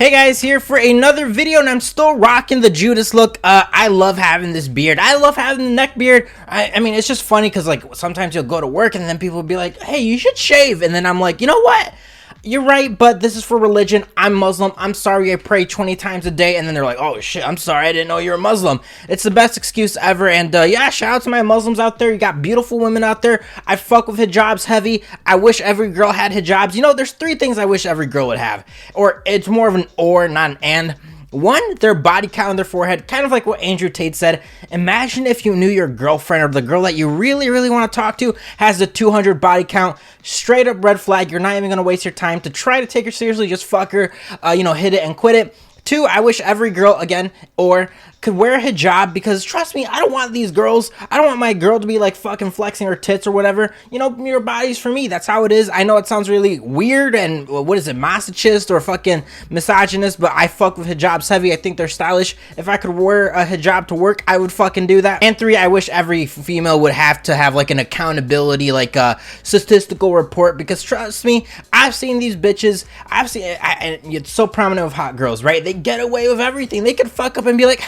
Hey guys, here for another video, and I'm still rocking the Judas look. I love having this beard. I love having the neck beard. I mean, it's just funny because like sometimes you'll go to work and then people will be like, hey, you should shave. And then I'm like, you know what? You're right, but this is for religion. I'm Muslim. I'm sorry I pray 20 times a day. And then they're like, oh shit, I'm sorry, I didn't know you're a Muslim. It's the best excuse ever. And yeah, shout out to my Muslims out there. You got beautiful women out there. I fuck with hijabs heavy. I wish every girl had hijabs. You know, there's three things I wish every girl would have. Or it's more of an or, not an and. One, their body count on their forehead, kind of like what Andrew Tate said. Imagine if you knew your girlfriend or the girl that you really want to talk to has the 200 body count. Straight up red flag. You're not even going to waste your time to try to take her seriously. Just fuck her, hit it and quit it. Two, I wish every girl, again, or could wear a hijab, because trust me, I don't want these girls, I don't want my girl to be like fucking flexing her tits or whatever. You know, your body's for me. That's how it is. I know it sounds really weird and what is it, masochist or fucking misogynist, but I fuck with hijabs heavy. I think they're stylish. If I could wear a hijab to work, I would fucking do that. And three, I wish every female would have to have like an accountability, like a statistical report, because trust me, I've seen these bitches, and it's so prominent with hot girls, right? They get away with everything. They could fuck up and be like,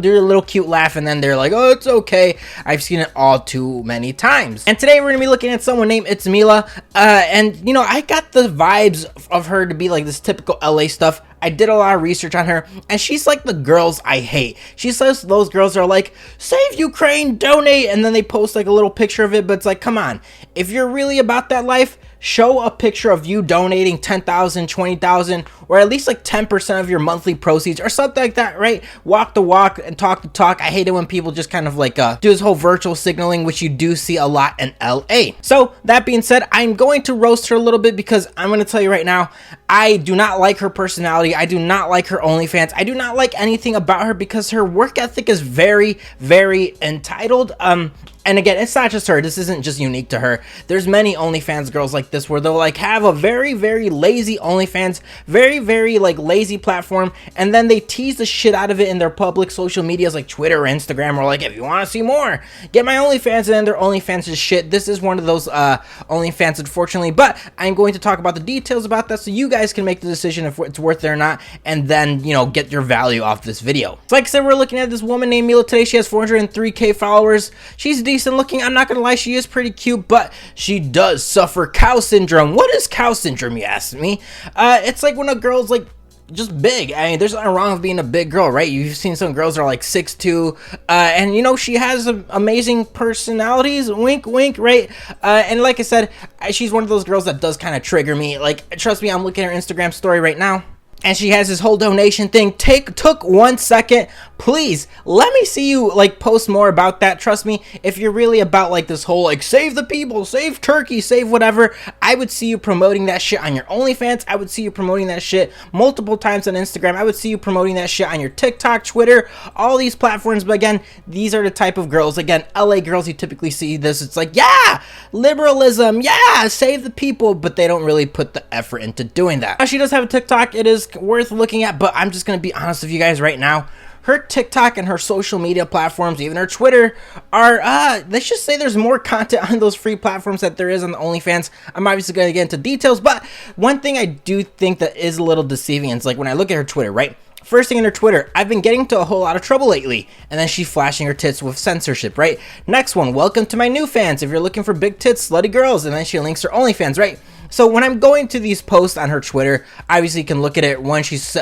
do a little cute laugh, and then they're like, oh, it's okay. I've seen it all too many times. And today we're gonna be looking at someone named It's Mila, and I got the vibes of her to be like this typical LA stuff. I did a lot of research on her, and she's like the girls I hate. She says those girls are like, save Ukraine, donate, and then they post like a little picture of it, but it's like, come on. If you're really about that life, show a picture of you donating 10,000, 20,000, or at least like 10% of your monthly proceeds or something like that, right? Walk the walk and talk the talk. I hate it when people just kind of like do this whole virtual signaling, which you do see a lot in LA. So that being said, I'm going to roast her a little bit, because I'm going to tell you right now, I do not like her personality. I do not like her OnlyFans. I do not like anything about her, because her work ethic is very entitled. And again, it's not just her. This isn't just unique to her. There's many OnlyFans girls like this, where they'll like have a very lazy OnlyFans, very like lazy platform, and then they tease the shit out of it in their public social medias like Twitter or Instagram, or like, if you want to see more, get my OnlyFans, and then their OnlyFans is shit. This is one of those OnlyFans, unfortunately, but I'm going to talk about the details about that so you guys can make the decision if it's worth it or not, and then, get your value off this video. So like I said, we're looking at this woman named Mila today. She has 403k followers. She's decent looking. I'm not gonna lie, she is pretty cute, but she does suffer cow syndrome. What is cow syndrome, you ask me? It's like when a girl's like just big. I mean, there's nothing wrong with being a big girl, right? You've seen some girls that are like 6'2", and she has amazing personalities, wink right? And like I said, she's one of those girls that does kind of trigger me. Like, trust me, I'm looking at her Instagram story right now, and she has this whole donation thing. Took 1 second. Please let me see you like post more about that. Trust me, if you're really about like this whole like save the people, save Turkey, save whatever, I would see you promoting that shit on your OnlyFans. I would see you promoting that shit multiple times on Instagram. I would see you promoting that shit on your TikTok, Twitter, all these platforms. But again, these are the type of girls, again, LA girls, you typically see this. It's like, yeah, liberalism, yeah, save the people, but they don't really put the effort into doing that. Now, she does have a TikTok. It is worth looking at, but I'm just gonna be honest with you guys right now. Her TikTok and her social media platforms, even her Twitter, are, let's just say there's more content on those free platforms that there is on the OnlyFans. I'm obviously going to get into details, but one thing I do think that is a little deceiving, it's like when I look at her Twitter, right? First thing in her Twitter, I've been getting into a whole lot of trouble lately. And then she's flashing her tits with censorship, right? Next one, welcome to my new fans. If you're looking for big tits, slutty girls. And then she links her OnlyFans, right? So when I'm going to these posts on her Twitter, obviously you can look at it when she's,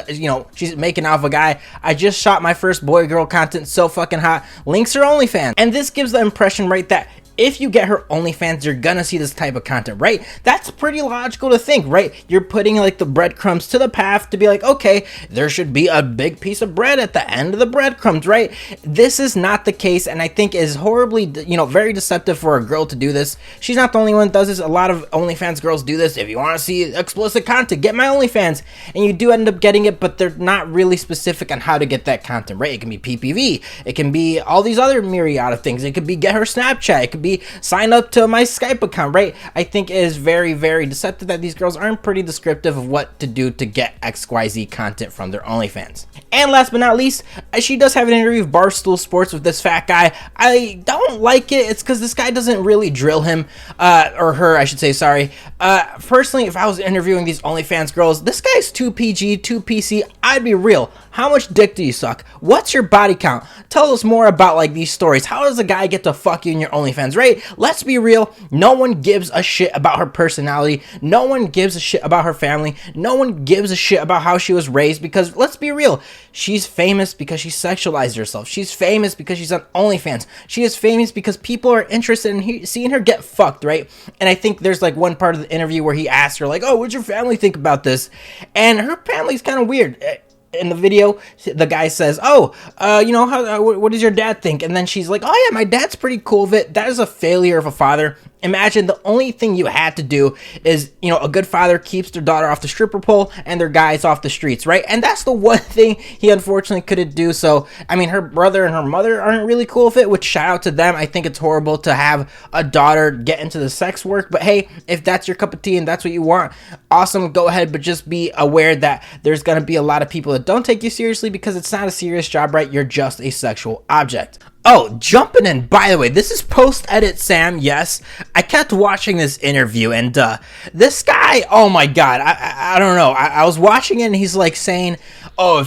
she's making out of a guy. I just shot my first boy-girl content, so fucking hot. Links her OnlyFans. And this gives the impression, right, that if you get her OnlyFans, you're gonna see this type of content, right? That's pretty logical to think, right? You're putting like the breadcrumbs to the path to be like, okay, there should be a big piece of bread at the end of the breadcrumbs, right? This is not the case, and I think is horribly, very deceptive for a girl to do this. She's not the only one that does this. A lot of OnlyFans girls do this. If you want to see explicit content, get my OnlyFans, and you do end up getting it, but they're not really specific on how to get that content, right? It can be PPV, it can be all these other myriad of things. It could be get her Snapchat, it could be, sign up to my Skype account, right? I think it is very, very deceptive that these girls aren't pretty descriptive of what to do to get XYZ content from their OnlyFans. And last but not least, she does have an interview with Barstool Sports with this fat guy. I don't like it. It's because this guy doesn't really drill him, or her, I should say, sorry. Personally, if I was interviewing these OnlyFans girls, this guy's too PG, too PC. I'd be real. How much dick do you suck? What's your body count? Tell us more about like these stories. How does a guy get to fuck you in your OnlyFans, right? Let's be real. No one gives a shit about her personality. No one gives a shit about her family. No one gives a shit about how she was raised, because let's be real. She's famous because she sexualized herself. She's famous because she's on OnlyFans. She is famous because people are interested in seeing her get fucked, right? And I think there's like one part of the interview where he asked her like, oh, what'd your family think about this? And her family's kind of weird. In the video, the guy says, oh, you know, what does your dad think? And then she's like, oh yeah, my dad's pretty cool with it. That is a failure of a father. Imagine the only thing you had to do is, you know, a good father keeps their daughter off the stripper pole and their guys off the streets, right? And that's the one thing he unfortunately couldn't do. So, I mean, her brother and her mother aren't really cool with it, which shout out to them. I think it's horrible to have a daughter get into the sex work, but hey, if that's your cup of tea and that's what you want, awesome, go ahead, but just be aware that there's going to be a lot of people that don't take you seriously because it's not a serious job, right? You're just a sexual object. Oh, jumping in, by the way, this is post-edit Sam, yes. I kept watching this interview, and this guy, oh my god, I don't know. I was watching it, and he's like saying, oh,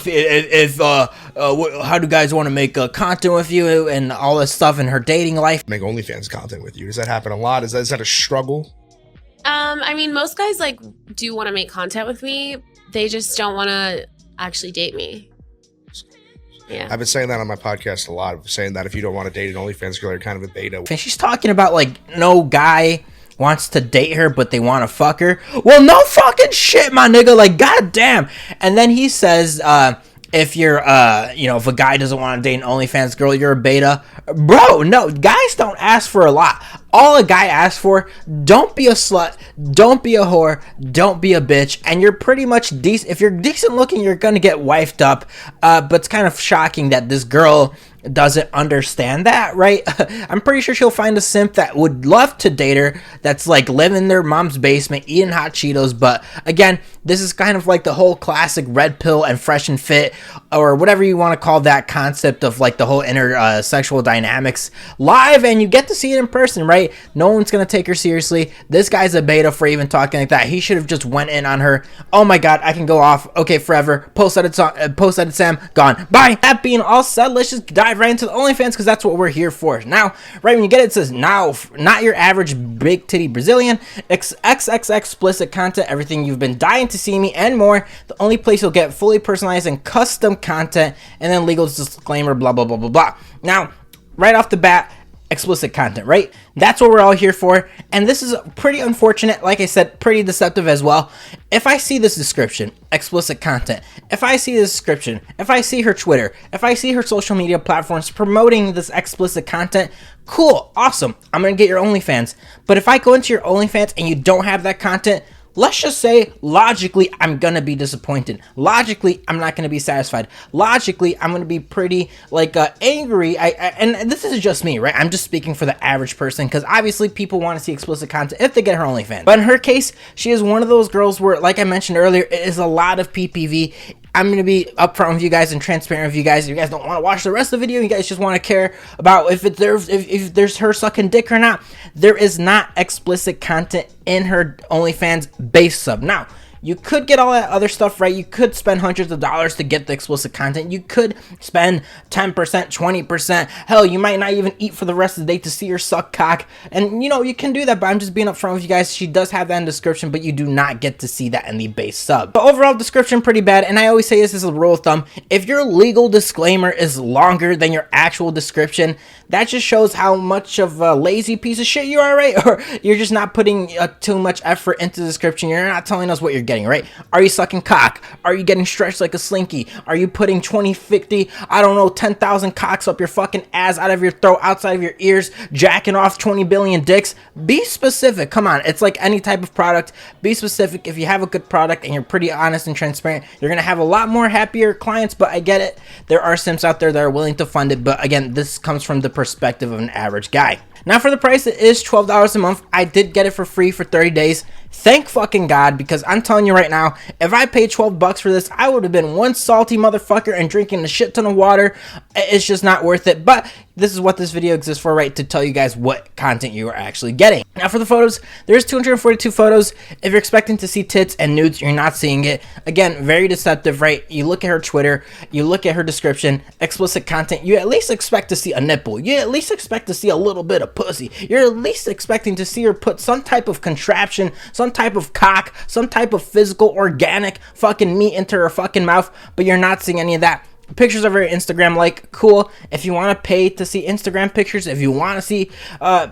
how do guys want to make content with you, and all this stuff in her dating life. Make OnlyFans content with you. Does that happen a lot? Is that a struggle? I mean, most guys like do want to make content with me. They just don't want to actually date me. Yeah. I've been saying that on my podcast a lot. I'm saying that if you don't want to date an OnlyFans girl, you're kind of a beta. And she's talking about like no guy wants to date her, but they want to fuck her. Well, no fucking shit, my nigga. Like, goddamn. And then he says, if you're, you know, if a guy doesn't want to date an OnlyFans girl, you're a beta. Bro, no, guys don't ask for a lot. All a guy asks for, don't be a slut, don't be a whore, don't be a bitch, and you're pretty much decent. If you're decent looking, you're gonna get wifed up, but it's kind of shocking that this girl doesn't understand that, right? I'm pretty sure she'll find a simp that would love to date her, that's like living in their mom's basement, eating hot Cheetos, but again, this is kind of like the whole classic red pill and fresh and fit, or whatever you want to call that concept of like the whole inner sexual dynamics live, and you get to see it in person, right? No one's gonna take her seriously. This guy's a beta for even talking like that. He should have just went in on her. Oh my god, I can go off. Okay, forever. Post-edit Sam, gone. Bye. That being all said, let's just dive right into the OnlyFans, because that's what we're here for. Now, right when you get it, it says, now, not your average big titty Brazilian, XXX explicit content, everything you've been dying to see me, and more. The only place you'll get fully personalized and custom content, and then legal disclaimer, blah, blah, blah, blah, blah. Now, right off the bat, explicit content, right? That's what we're all here for, and this is pretty unfortunate. Like I said, pretty deceptive as well. If I see this description, explicit content, if I see this description, if I see her Twitter, if I see her social media platforms promoting this explicit content, cool, awesome, I'm gonna get your OnlyFans. But if I go into your OnlyFans and you don't have that content, let's just say, logically, I'm gonna be disappointed. Logically, I'm not gonna be satisfied. Logically, I'm gonna be pretty, like, angry. And this is just me, right? I'm just speaking for the average person, because obviously people want to see explicit content if they get her OnlyFans. But in her case, she is one of those girls where, like I mentioned earlier, it is a lot of PPV. I'm going to be upfront with you guys and transparent with you guys. If you guys don't want to watch the rest of the video, you guys just want to care about if there's her sucking dick or not, there is not explicit content in her OnlyFans base sub. Now, you could get all that other stuff, right? You could spend hundreds of dollars to get the explicit content. You could spend 10%, 20%. Hell, you might not even eat for the rest of the day to see her suck cock. And, you know, you can do that, but I'm just being upfront with you guys. She does have that in the description, but you do not get to see that in the base sub. But overall, description pretty bad. And I always say this as a rule of thumb. If your legal disclaimer is longer than your actual description, that just shows how much of a lazy piece of shit you are, right? Or you're just not putting too much effort into the description. You're not telling us what you're getting getting, right? Are you sucking cock? Are you getting stretched like a slinky? Are you putting 20, 50, I don't know, 10,000 cocks up your fucking ass, out of your throat, outside of your ears, jacking off 20 billion dicks? Be specific. Come on. It's like any type of product. Be specific. If you have a good product and you're pretty honest and transparent, you're going to have a lot more happier clients. But I get it. There are simps out there that are willing to fund it. But again, this comes from the perspective of an average guy. Now for the price, it is $12 a month. I did get it for free for 30 days. Thank fucking God, because I'm telling you right now, if I paid 12 bucks for this, I would have been one salty motherfucker and drinking a shit ton of water. It's just not worth it. But this is what this video exists for, right? To tell you guys what content you are actually getting. Now for the photos, there's 242 photos. If you're expecting to see tits and nudes, you're not seeing it. Again, very deceptive, right? You look at her Twitter, you look at her description, explicit content, you at least expect to see a nipple. You at least expect to see a little bit of pussy. You're at least expecting to see her put some type of contraption, some type of cock, some type of physical, organic fucking meat into her fucking mouth, but you're not seeing any of that. Pictures of her Instagram, like, cool. If you want to pay to see Instagram pictures, if you want to see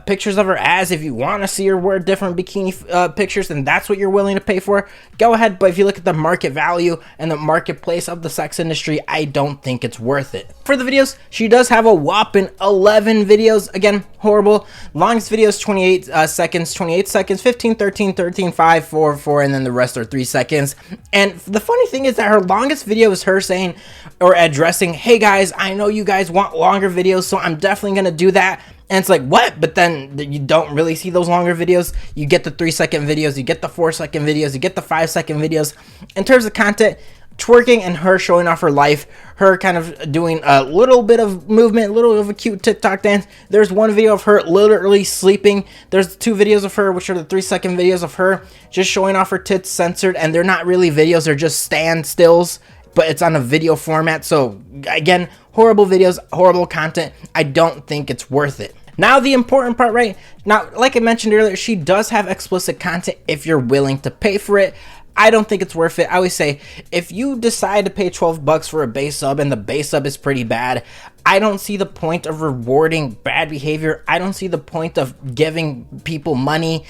pictures of her ass, if you want to see her wear different bikini pictures, and that's what you're willing to pay for, go ahead. But if you look at the market value and the marketplace of the sex industry, I don't think it's worth it. For the videos, she does have a whopping 11 videos. Again, horrible. Longest video is 28 seconds, 15, 13, 13, 5, 4, 4, and then the rest are 3 seconds. And the funny thing is that her longest video is her saying, or addressing, hey guys, I know you guys want longer videos, so I'm definitely gonna do that. And it's like, what? But then you don't really see those longer videos. You get the 3-second videos, you get the 4-second videos, you get the 5-second videos. In terms of content, twerking and her showing off her life, her kind of doing a little bit of movement, a little bit of a cute TikTok dance. There's one video of her literally sleeping. There's 2 videos of her, which are the 3-second videos of her just showing off her tits censored, and they're not really videos, they're just standstills, but it's on a video format. So again, horrible videos, horrible content. I don't think it's worth it. Now the important part, right? Now, like I mentioned earlier, she does have explicit content if you're willing to pay for it. I don't think it's worth it. I always say, if you decide to pay 12 bucks for a base sub and the base sub is pretty bad, I don't see the point of rewarding bad behavior. I don't see the point of giving people money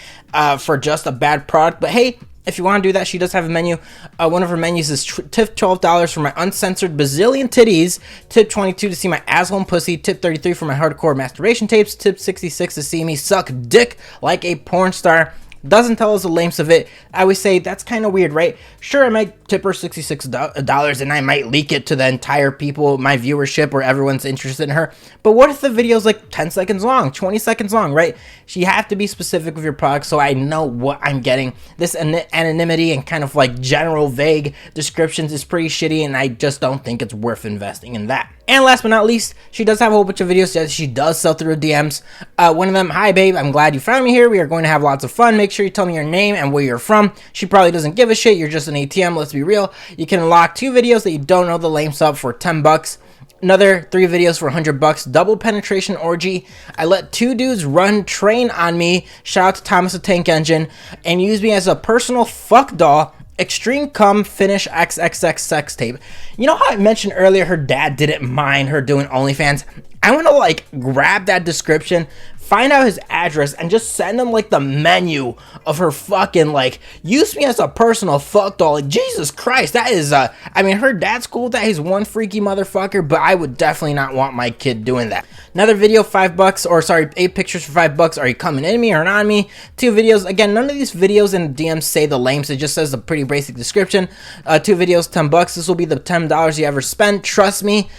for just a bad product. But hey, if you want to do that, she does have a menu. One of her menus is tip $12 for my uncensored bazillion titties, tip 22 to see my asshole and pussy, tip 33 for my hardcore masturbation tapes, tip 66 to see me suck dick like a porn star. Doesn't tell us the lengths of it. I always say that's kind of weird, right? Sure, I might tip her $66 and I might leak it to the entire people, my viewership, or everyone's interested in her. But what if the video's like 10 seconds long, 20 seconds long, right? So you have to be specific with your product so I know what I'm getting. This anonymity and kind of like general vague descriptions is pretty shitty, and I just don't think it's worth investing in that. And last but not least, she does have a whole bunch of videos that she does sell through DMs. One of them, hi babe, I'm glad you found me here. We are going to have lots of fun. Make sure you tell me your name and where you're from. She probably doesn't give a shit. You're just an ATM. Let's be real. You can unlock 2 videos that you don't know the lengths of for 10 bucks. Another 3 videos for 100 bucks. Double penetration orgy. I let 2 dudes run train on me. Shout out to Thomas the Tank Engine. And use me as a personal fuck doll. Extreme cum finish XXX sex tape. You know how I mentioned earlier her dad didn't mind her doing OnlyFans? I want to like grab that description, find out his address, and just send him like the menu of her fucking like, use me as a personal fuck doll. Like, Jesus Christ, that is I mean, her dad's cool with that. He's one freaky motherfucker, but I would definitely not want my kid doing that. Another video, 5 bucks, or sorry, 8 pictures for 5 bucks. Are you coming in me or not on me? 2 videos. Again, none of these videos in DMs say the lengths. It just says a pretty basic description. 2 videos, 10 bucks. This will be the $10 you ever spent. Trust me.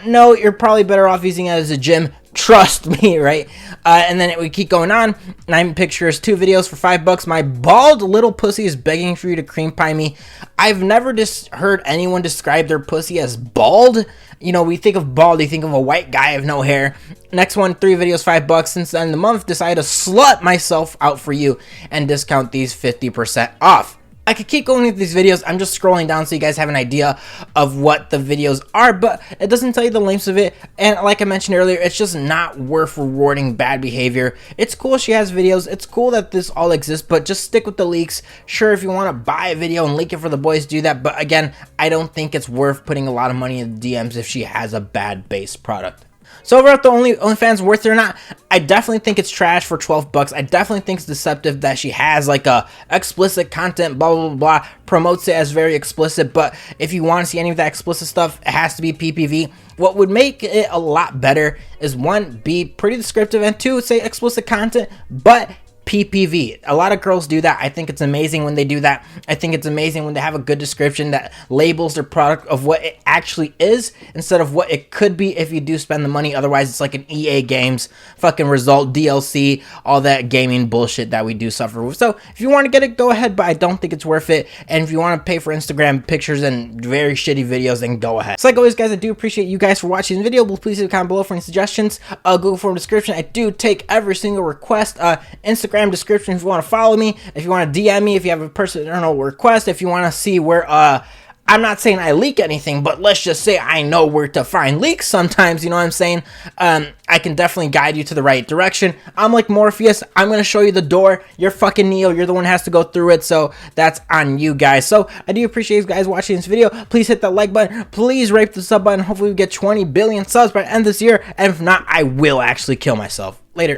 No, you're probably better off using it as a gym. Trust me, right? And then we keep going on. 9 pictures, 2 videos for 5 bucks. My bald little pussy is begging for you to cream pie me. I've never heard anyone describe their pussy as bald. You know, we think of bald, you think of a white guy with no hair. Next one, 3 videos, 5 bucks. Since the end of the month, decided to slut myself out for you and discount these 50% off. I could keep going with these videos. I'm just scrolling down so you guys have an idea of what the videos are, but it doesn't tell you the lengths of it. And like I mentioned earlier, it's just not worth rewarding bad behavior. It's cool she has videos. It's cool that this all exists, but just stick with the leaks. Sure, if you want to buy a video and leak it for the boys, do that. But again, I don't think it's worth putting a lot of money in the DMs if she has a bad base product. So overall, the OnlyFans worth it or not, I definitely think it's trash for 12 bucks. I definitely think it's deceptive that she has like a explicit content, blah, blah, blah, blah, promotes it as very explicit. But if you want to see any of that explicit stuff, it has to be PPV. What would make it a lot better is, one, be pretty descriptive, and two, say explicit content, but PPV. A lot of girls do that. I think it's amazing when they do that. I think it's amazing when they have a good description that labels their product of what it actually is instead of what it could be if you do spend the money. Otherwise, it's like an EA Games fucking result, DLC, all that gaming bullshit that we do suffer with. So if you want to get it, go ahead, but I don't think it's worth it. And if you want to pay for Instagram pictures and very shitty videos, then go ahead. So like always, guys, I do appreciate you guys for watching the video. Please leave a comment below for any suggestions. Google form description. I do take every single request. Instagram description if you want to follow me, if you want to DM me, if you have a personal request, if you want to see where I'm not saying I leak anything, but let's just say I know where to find leaks sometimes, you know what I'm saying? I can definitely guide you to the right direction. I'm like Morpheus. I'm going to show you the door. You're fucking Neo. You're the one who has to go through it, so that's on you guys. So I do appreciate you guys watching this video. Please hit that like button. Please rate the sub button. Hopefully we get 20 billion subs by the end of this year, and if not, I will actually kill myself. Later.